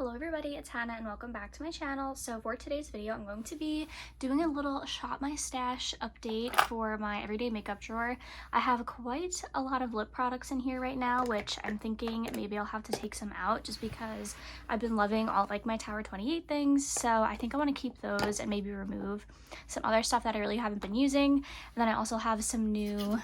Hello everybody, it's Hannah and welcome back to my channel. So for today's video, I'm going to be doing a little Shop My Stash update for my everyday makeup drawer. I have quite a lot of lip products in here right now, which I'm thinking maybe I'll have to take some out just because I've been loving all like my Tower 28 things. So I think I want to keep those and maybe remove some other stuff that I really haven't been using. And then I also have some new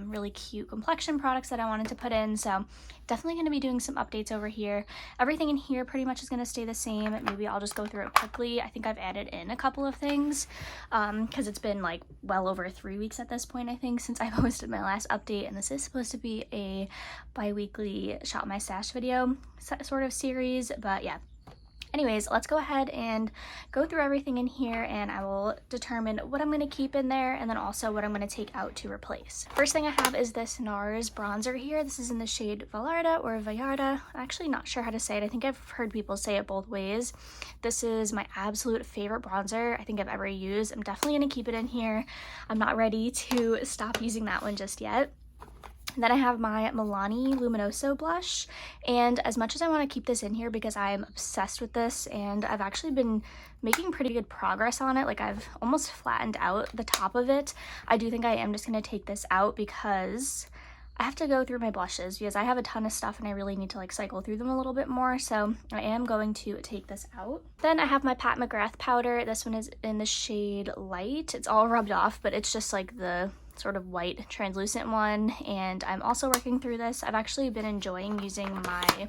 really cute complexion products that I wanted to put in. So definitely going to be doing some updates over here. Everything in here pretty much is going to stay the same. Maybe I'll just go through it quickly. I think I've added in a couple of things because it's been like well over 3 weeks at this point, I think, since I posted my last update, and this is supposed to be a bi-weekly Shop My Stash video sort of series, but yeah. Anyways, let's go ahead and go through everything in here and I will determine what I'm going to keep in there and then also what I'm going to take out to replace. First thing I have is this Nars Bronzer here. This is in the shade Vallarta or Vallarta. I'm actually not sure how to say it. I think I've heard people say it both ways. This is my absolute favorite bronzer I think I've ever used. I'm definitely going to keep it in here. I'm not ready to stop using that one just yet. Then I have my Milani Luminoso blush, and as much as I want to keep this in here because I am obsessed with this and I've actually been making pretty good progress on it, like I've almost flattened out the top of it, I do think I am just going to take this out because I have to go through my blushes because I have a ton of stuff and I really need to like cycle through them a little bit more, so I am going to take this out. Then I have my Mcgrath Powder. This one is in the shade Light. It's all rubbed off, but it's just like the sort of white translucent one, and I'm also working through this. I've actually been enjoying using my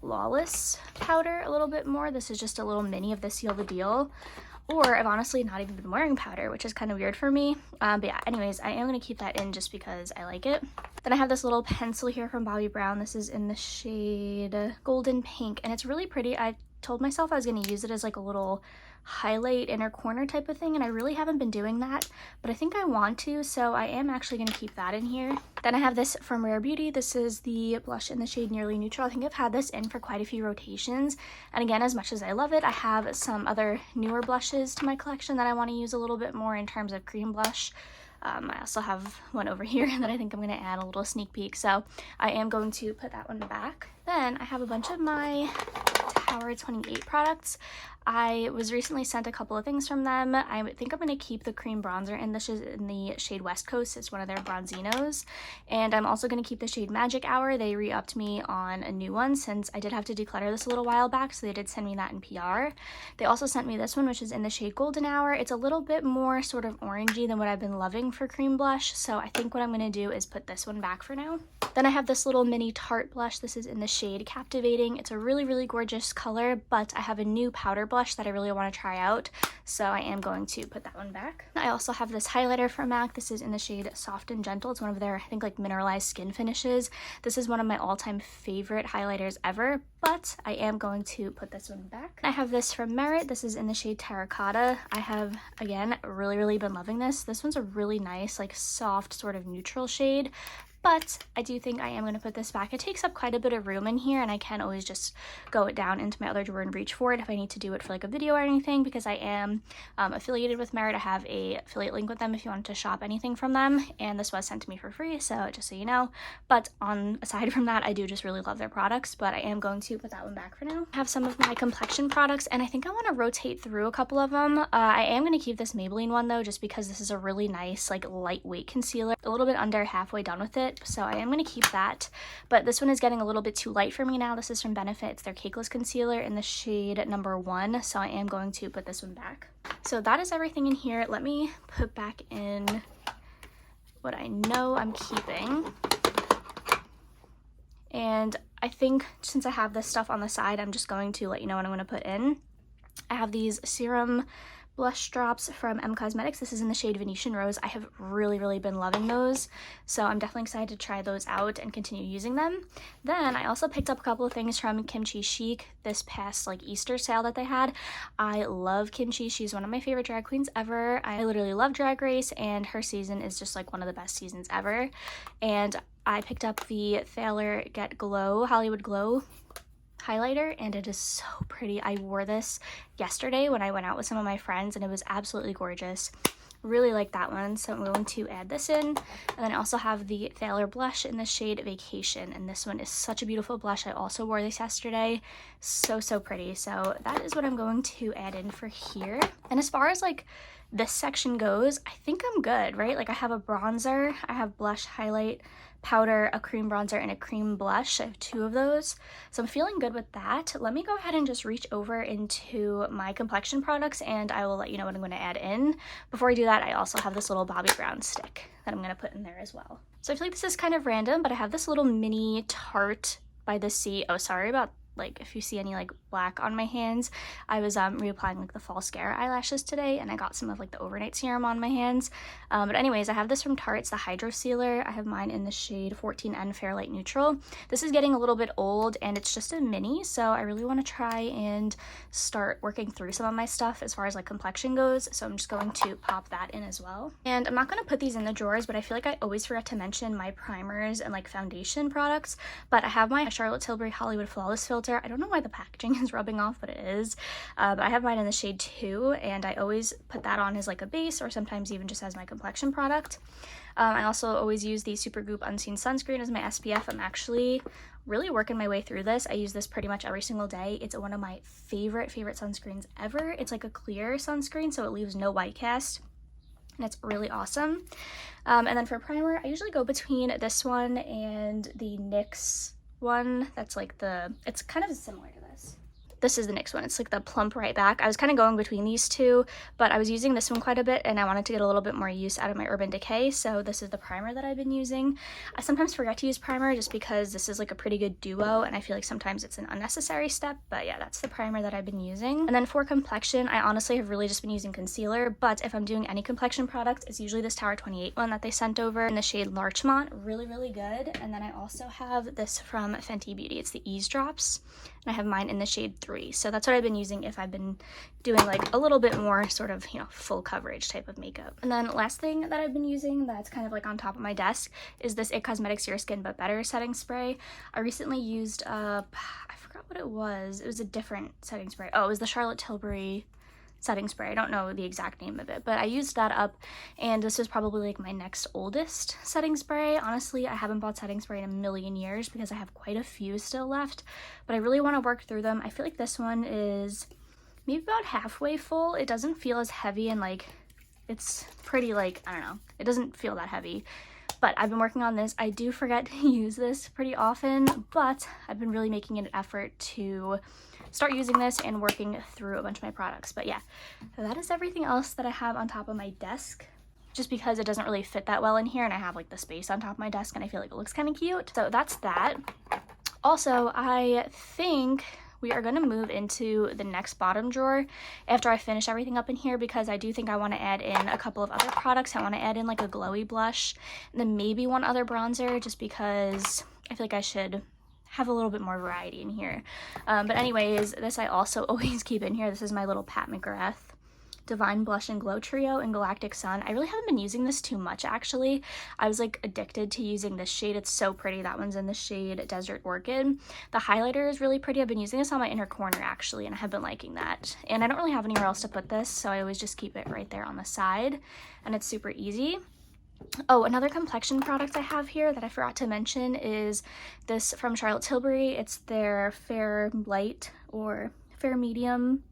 Lawless powder a little bit more. This is just a little mini of the Seal the Deal, or I've honestly not even been wearing powder, which is kind of weird for me, but yeah, anyways, I am going to keep that in just because I like it. Then I have this little pencil here from Bobbi Brown. This is in the shade Golden Pink, and it's really pretty. I told myself I was going to use it as like a little highlight inner corner type of thing, and I really haven't been doing that, but I think I want to, so I am actually going to keep that in here. Then I have this from Rare Beauty. This is the blush in the shade Nearly Neutral. I think I've had this in for quite a few rotations, and again, as much as I love it, I have some other newer blushes to my collection that I want to use a little bit more in terms of cream blush. I also have one over here that I think I'm going to add a little sneak peek, so I am going to put that one back. Then I have a bunch of my Tower 28 products. I was recently sent a couple of things from them. I think I'm going to keep the cream bronzer, and this is in the shade West Coast. It's one of their Bronzinos, and I'm also going to keep the shade Magic Hour. They re-upped me on a new one since I did have to declutter this a little while back, so they did send me that in PR. They also sent me this one, which is in the shade Golden Hour. It's a little bit more sort of orangey than what I've been loving for cream blush, so I think what I'm going to do is put this one back for now. Then I have this little mini Tarte blush. This is in the shade Captivating. It's a really, really gorgeous color, but I have a new powder blush that I really want to try out, so I am going to put that one back. I also have this highlighter from MAC. This is in the shade Soft and Gentle. It's one of their, I think, like mineralized skin finishes. This is one of my all-time favorite highlighters ever, but I am going to put this one back. I have this from Merit. This is in the shade Terracotta. I have, again, really been loving this. This one's a really nice, like soft sort of neutral shade, but I do think I am going to put this back. It takes up quite a bit of room in here, and I can always just go it down into my other drawer and reach for it if I need to do it for like a video or anything, because I am affiliated with Merit. I have a affiliate link with them if you wanted to shop anything from them, and this was sent to me for free, so just so you know. But aside from that, I do just really love their products, but I am going to put that one back for now. I have some of my Complexion products, and I think I want to rotate through a couple of them. I am going to keep this Maybelline one though, just because this is a really nice like lightweight concealer. A little bit under halfway done with it, so I am going to keep that, but this one is getting a little bit too light for me now. This is from Benefit. It's their Cakeless Concealer in the shade number 1, so I am going to put this one back. So that is everything in here. Let me put back in what I know I'm keeping, and I think since I have this stuff on the side, I'm just going to let you know what I'm going to put in. I have these serum blush drops from Cosmetics. This is in the shade Venetian Rose. I have really been loving those, so I'm definitely excited to try those out and continue using them. Then I also picked up a couple of things from Kimchi Chic this past like Easter sale that they had. I love Kimchi. She's one of my favorite drag queens ever. I literally love Drag Race, and her season is just like one of the best seasons ever. And I picked up the Thaler Get Glow Hollywood Glow highlighter, and it is so pretty. I wore this yesterday when I went out with some of my friends, and it was absolutely gorgeous. Really like that one, so I'm going to add this in. And then I also have the Thaler blush in the shade Vacation, and this one is such a beautiful blush. I also wore this yesterday. So pretty. So that is what I'm going to add in for here. And as far as like this section goes, I think I'm good, right? Like I have a bronzer, I have blush, highlight, powder, a cream bronzer, and a cream blush. I have 2 of those, so I'm feeling good with that. Let me go ahead and just reach over into my complexion products, and I will let you know what I'm going to add in. Before I do that, I also have this little Bobbi Brown stick that I'm going to put in there as well. So I feel like this is kind of random, but I have this little mini Tarte by the Sea. Oh, sorry about like if you see any like black on my hands. I was reapplying like the false Mascara eyelashes today, and I got some of like the overnight serum on my hands. But anyways, I have this from Tarte. It's the Hydro Sealer. I have mine in the shade 14N Fair Light Neutral. This is getting a little bit old, and it's just a mini, so I really want to try and start working through some of my stuff as far as like complexion goes, so I'm just going to pop that in as well. And I'm not going to put these in the drawers, but I feel like I always forget to mention my primers and like foundation products. But I have my Charlotte Tilbury Hollywood Flawless Filter. I don't know why the packaging is rubbing off, but it is. But I have mine in the shade 2, and I always put that on as like a base, or sometimes even just as my complexion product. I also always use the Supergoop Unseen Sunscreen as my SPF. I'm actually really working my way through this. I use this pretty much every single day. It's one of my favorite sunscreens ever. It's like a clear sunscreen, so it leaves no white cast, and it's really awesome. And then for primer, I usually go between this one and the NYX one. That's like it's kind of similar to this. This is the NYX one. It's like the plump right back. I was kind of going between these two, but I was using this one quite a bit, and I wanted to get a little bit more use out of my Urban Decay, so this is the primer that I've been using. I sometimes forget to use primer just because this is like a pretty good duo, and I feel like sometimes it's an unnecessary step, but yeah, that's the primer that I've been using. And then for complexion, I honestly have really just been using concealer, but if I'm doing any complexion product, it's usually this Tower 28 one that they sent over in the shade Larchmont. Really good. And then I also have this from Fenty Beauty. It's the Ease Drops, and I have mine in the shade 3. So that's what I've been using if I've been doing like a little bit more sort of, you know, full coverage type of makeup. And then last thing that I've been using that's kind of like on top of my desk is this IT Cosmetics Your Skin But Better setting spray. I recently used I forgot what it was. It was a different setting spray. Oh, it was the Charlotte Tilbury setting spray. I don't know the exact name of it, but I used that up, and this was probably like my next oldest setting spray. Honestly, I haven't bought setting spray in a million years because I have quite a few still left, but I really want to work through them. I feel like this one is maybe about halfway full. It doesn't feel as heavy, and like it's pretty, like, I don't know, it doesn't feel that heavy. But I've been working on this. I do forget to use this pretty often, but I've been really making an effort to start using this and working through a bunch of my products. But yeah, so that is everything else that I have on top of my desk, just because it doesn't really fit that well in here, and I have like the space on top of my desk, and I feel like it looks kind of cute. So that's that. Also, I think we are going to move into the next bottom drawer after I finish everything up in here, because I do think I want to add in a couple of other products. I want to add in like a glowy blush, and then maybe one other bronzer, just because I feel like I should have a little bit more variety in here. But anyways, this I also always keep in here. This is my little Pat McGrath Divine Blush and Glow Trio in Galactic Sun. I really haven't been using this too much, actually. I was like addicted to using this shade. It's so pretty. That one's in the shade Desert Orchid. The highlighter is really pretty. I've been using this on my inner corner, actually, and I have been liking that. And I don't really have anywhere else to put this, so I always just keep it right there on the side, and it's super easy. Oh, another complexion product I have here that I forgot to mention is this from Charlotte Tilbury. It's their Fair Light or Fair Medium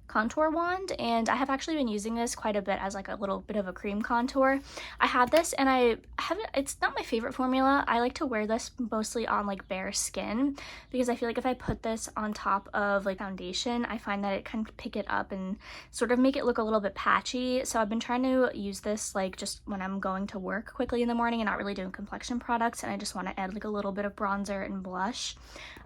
contour wand, and I have actually been using this quite a bit as like a little bit of a cream contour. I have this, and I haven't, it's not my favorite formula. I like to wear this mostly on like bare skin, because I feel like if I put this on top of like foundation, I find that it can pick it up and sort of make it look a little bit patchy. So I've been trying to use this like just when I'm going to work quickly in the morning and not really doing complexion products, and I just want to add like a little bit of bronzer and blush.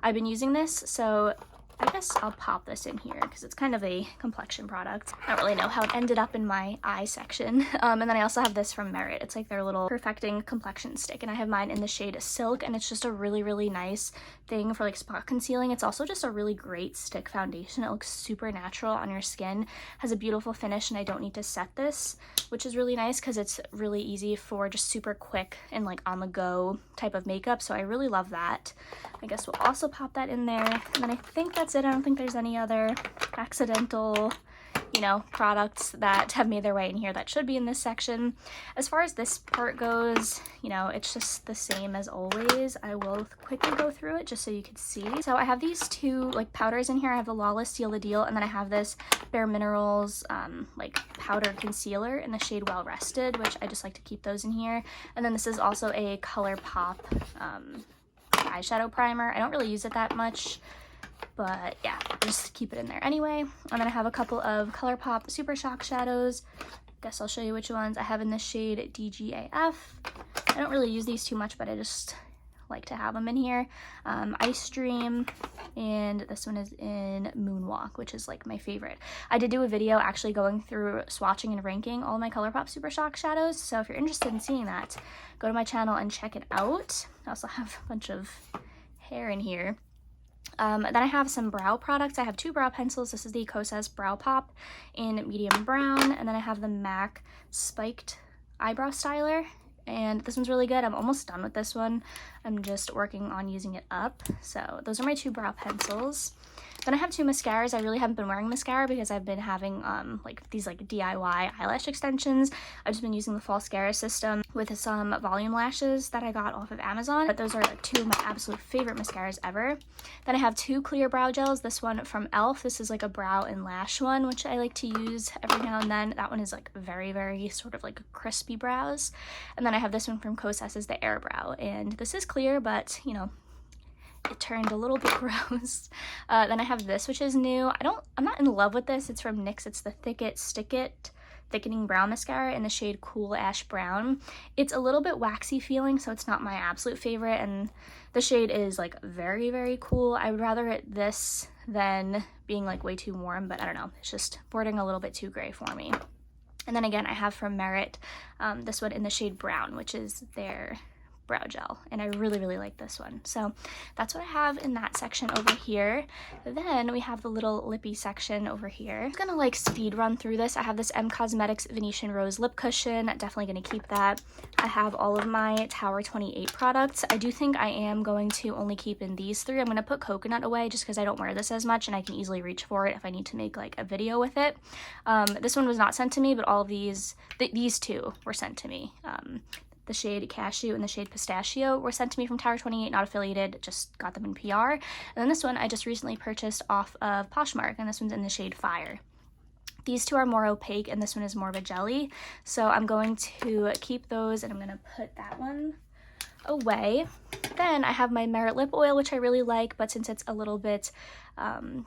I've been using this, so I guess I'll pop this in here because it's kind of a complexion product. I don't really know how it ended up in my eye section. And then I also have this from Merit. It's like their little perfecting complexion stick, and I have mine in the shade Silk, and it's just a really nice thing for like spot concealing. It's also just a really great stick foundation. It looks super natural on your skin, has a beautiful finish, and I don't need to set this, which is really nice because it's really easy for just super quick and like on the go type of makeup. So I really love that. I guess we'll also pop that in there, and then I think that's it. I don't think there's any other accidental you know, products that have made their way in here that should be in this section. As far as this part goes, you know, it's just the same as always. I will quickly go through it just so you can see. So I have these two like powders in here. I have the Lawless Seal the Deal, and then I have this Bare Minerals like powder concealer in the shade Well Rested, which I just like to keep those in here. And then this is also a ColourPop eyeshadow primer. I don't really use it that much, but yeah, just keep it in there anyway. And then I have a couple of ColourPop Super Shock shadows. Guess I'll show you which ones I have in the shade DGAF. I don't really use these too much, but I just like to have them in here. Ice Dream, and this one is in Moonwalk, which is like my favorite. I did do a video actually going through swatching and ranking all my ColourPop Super Shock shadows, so if you're interested in seeing that, go to my channel and check it out. I also have a bunch of hair in here. Then I have some brow products. I have two brow pencils. This is the Kosas Brow Pop in medium brown, and then I have the MAC Spiked Eyebrow Styler, and this one's really good. I'm almost done with this one. I'm just working on using it up. So those are my two brow pencils. Then I have two mascaras. I really haven't been wearing mascara because I've been having like these like DIY eyelash extensions. I've just been using the Falscara system with some volume lashes that I got off of Amazon. But those are like two of my absolute favorite mascaras ever. Then I have two clear brow gels. This one from e.l.f. This is like a brow and lash one, which I like to use every now and then. That one is like very, very sort of like crispy brows. And then I have this one from Kosas, is the Air Brow. And this is clear, but you know, it turned a little bit gross. Then I have this, which is new. I'm not in love with this. It's from NYX. It's the Thicket Thickening Brow Mascara in the shade Cool Ash Brown. It's a little bit waxy feeling, so it's not my absolute favorite, and the shade is like very, very cool. I would rather it this than being like way too warm, but I don't know. It's just bordering a little bit too gray for me. And then again, I have from Merit this one in the shade Brown, which is their brow gel, and I really, really like this one. So that's what I have in that section over here. Then we have the little lippy section over here. I'm gonna like speed run through this. I have this Cosmetics Venetian Rose lip cushion. Definitely gonna keep that. I have all of my Tower 28 products. I do think I am going to only keep in these three. I'm gonna put Coconut away just because I don't wear this as much and I can easily reach for it if I need to make like a video with it. This one was not sent to me, but all of these two were sent to me. The shade Cashew and the shade Pistachio were sent to me from Tower 28, not affiliated, just got them in PR. And then this one I just recently purchased off of Poshmark, and this one's in the shade Fire. These two are more opaque, and this one is more of a jelly. So I'm going to keep those, and I'm going to put that one away. Then I have my Merit lip oil, which I really like, but since it's a little bit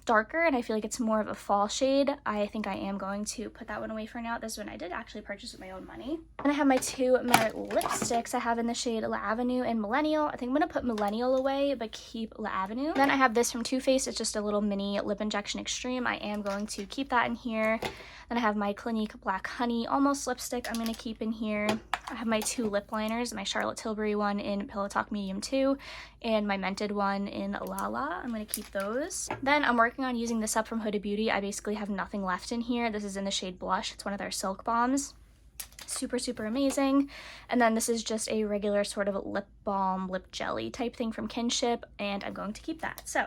darker and I feel like it's more of a fall shade, I think I am going to put that one away for now. This one I did actually purchase with my own money. And I have my two Merit lipsticks. I have in the shade La Avenue and Millennial. I think I'm gonna put Millennial away but keep La Avenue. Then I have this from Too Faced. It's just a little mini lip injection extreme. I am going to keep that in here. Then I have my Clinique Black Honey Almost lipstick I'm going to keep in here. I have my two lip liners, my Charlotte Tilbury one in Pillow Talk Medium 2 and my Mented one in Lala. I'm going to keep those. Then I'm working on using this up from Huda Beauty. I basically have nothing left in here. This is in the shade Blush. It's one of their Silk Bombs. Super, super amazing. And then this is just a regular sort of lip balm, lip jelly type thing from Kinship, and I'm going to keep that. So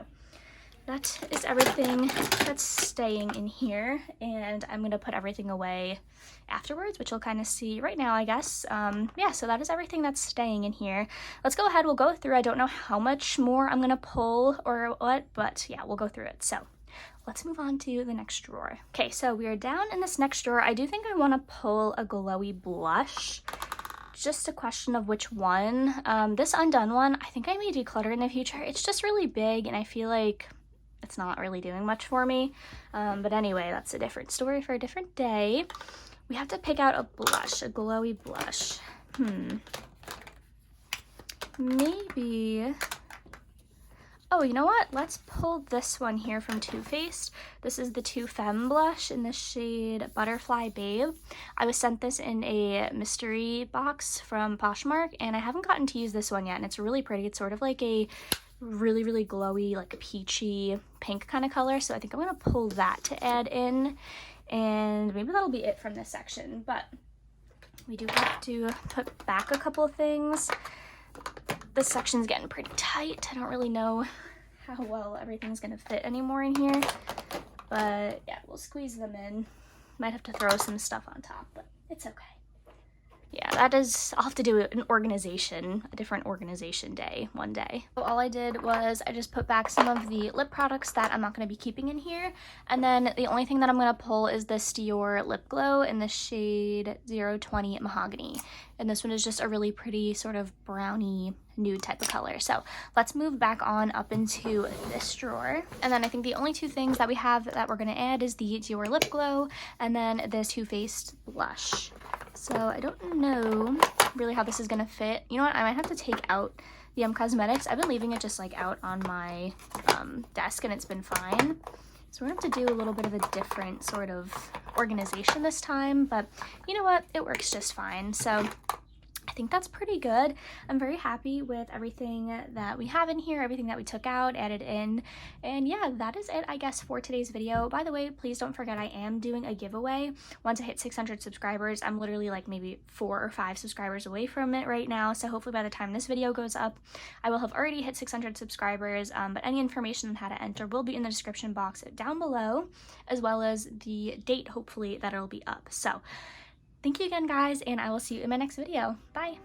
that is everything that's staying in here, and I'm going to put everything away afterwards, which you'll kind of see right now, I guess. Yeah, so that is everything that's staying in here. Let's go ahead, we'll go through. I don't know how much more I'm going to pull or what, but yeah, we'll go through it. So let's move on to the next drawer. Okay, so we are down in this next drawer. I do think I want to pull a glowy blush. Just a question of which one. This Undone one, I think I may declutter in the future. It's just really big, and I feel like it's not really doing much for me. But anyway, that's a different story for a different day. We have to pick out a blush, a glowy blush. Maybe... Oh, you know what? Let's pull this one here from Too Faced. This is the Too Femme blush in the shade Butterfly Babe. I was sent this in a mystery box from Poshmark, and I haven't gotten to use this one yet, and it's really pretty. It's sort of like a really, really glowy, like peachy pink kind of color, so I think I'm going to pull that to add in, and maybe that'll be it from this section. But we do have to put back a couple of things. This section's getting pretty tight. I don't really know how well everything's gonna fit anymore in here, but yeah, we'll squeeze them in. Might have to throw some stuff on top, but it's okay. Yeah, that is, I'll have to do an organization, a different organization day one day. So all I did was I just put back some of the lip products that I'm not going to be keeping in here. And then the only thing that I'm going to pull is this Dior Lip Glow in the shade 020 Mahogany. And this one is just a really pretty sort of brownie nude type of color. So let's move back on up into this drawer. And then I think the only two things that we have that we're going to add is the Dior Lip Glow and then this Too Faced blush. So I don't know really how this is going to fit. You know what? I might have to take out the Cosmetics. I've been leaving it just like out on my desk and it's been fine. So we're going to have to do a little bit of a different sort of organization this time. But you know what? It works just fine. So I think that's pretty good. I'm very happy with everything that we have in here, everything that we took out, added in. And yeah, that is it, I guess, for today's video. By the way, please don't forget I am doing a giveaway. Once I hit 600 subscribers, I'm literally like maybe 4 or 5 subscribers away from it right now. So hopefully by the time this video goes up, I will have already hit 600 subscribers. But any information on how to enter will be in the description box down below, as well as the date, hopefully, that it'll be up. So thank you again, guys, and I will see you in my next video. Bye!